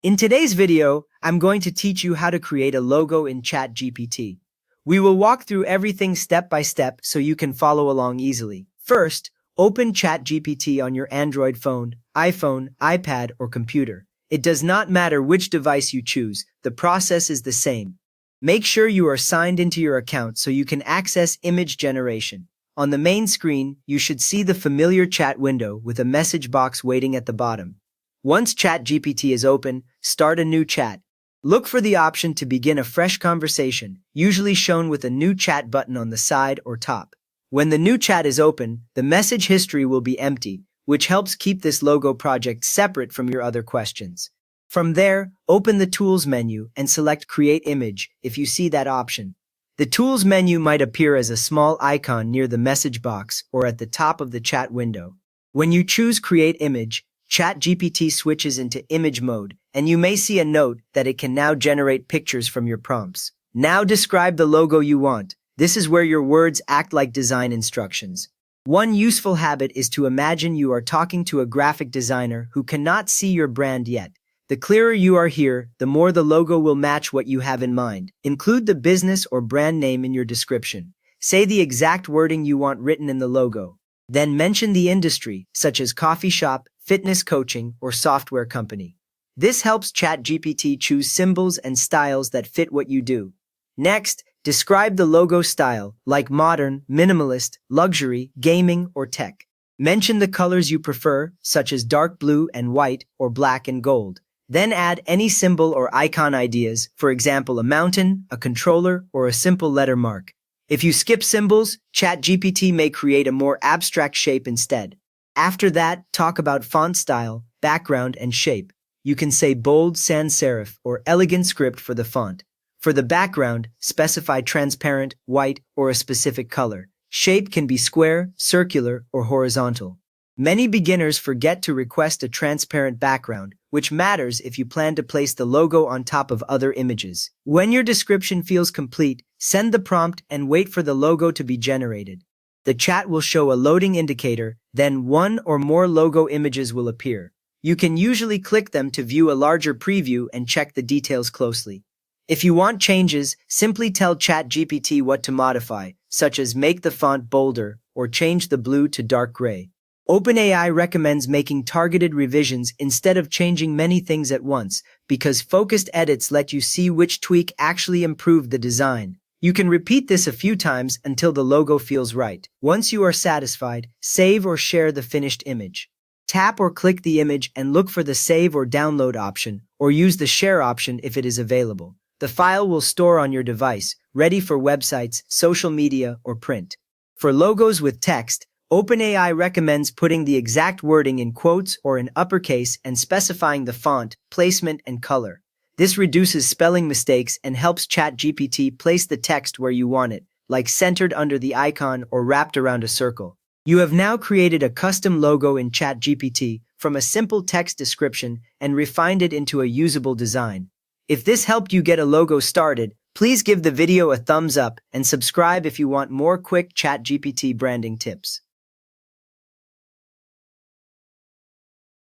In today's video, I'm going to teach you how to create a logo in ChatGPT. We will walk through everything step by step so you can follow along easily. First, open ChatGPT on your Android phone, iPhone, iPad, or computer. It does not matter which device you choose, the process is the same. Make sure you are signed into your account so you can access image generation. On the main screen, you should see the familiar chat window with a message box waiting at the bottom. Once ChatGPT is open, start a new chat. Look for the option to begin a fresh conversation, usually shown with a new chat button on the side or top. When the new chat is open, the message history will be empty, which helps keep this logo project separate from your other questions. From there, open the Tools menu and select Create Image if you see that option. The Tools menu might appear as a small icon near the message box or at the top of the chat window. When you choose Create Image, ChatGPT switches into image mode, and you may see a note that it can now generate pictures from your prompts. Now describe the logo you want. This is where your words act like design instructions. One useful habit is to imagine you are talking to a graphic designer who cannot see your brand yet. The clearer you are here, the more the logo will match what you have in mind. Include the business or brand name in your description. Say the exact wording you want written in the logo. Then mention the industry, such as coffee shop, fitness coaching, or software company. This helps ChatGPT choose symbols and styles that fit what you do. Next, describe the logo style, like modern, minimalist, luxury, gaming, or tech. Mention the colors you prefer, such as dark blue and white or black and gold. Then add any symbol or icon ideas, for example, a mountain, a controller, or a simple letter mark. If you skip symbols, ChatGPT may create a more abstract shape instead. After that, talk about font style, background, and shape. You can say bold sans serif or elegant script for the font. For the background, specify transparent, white, or a specific color. Shape can be square, circular, or horizontal. Many beginners forget to request a transparent background, which matters if you plan to place the logo on top of other images. When your description feels complete, send the prompt and wait for the logo to be generated. The chat will show a loading indicator, then one or more logo images will appear. You can usually click them to view a larger preview and check the details closely. If you want changes, simply tell ChatGPT what to modify, such as make the font bolder or change the blue to dark gray. OpenAI recommends making targeted revisions instead of changing many things at once, because focused edits let you see which tweak actually improved the design. You can repeat this a few times until the logo feels right. Once you are satisfied, save or share the finished image. Tap or click the image and look for the save or download option, or use the share option if it is available. The file will store on your device, ready for websites, social media, or print. For logos with text, OpenAI recommends putting the exact wording in quotes or in uppercase and specifying the font, placement, and color. This reduces spelling mistakes and helps ChatGPT place the text where you want it, like centered under the icon or wrapped around a circle. You have now created a custom logo in ChatGPT from a simple text description and refined it into a usable design. If this helped you get a logo started, please give the video a thumbs up and subscribe if you want more quick ChatGPT branding tips.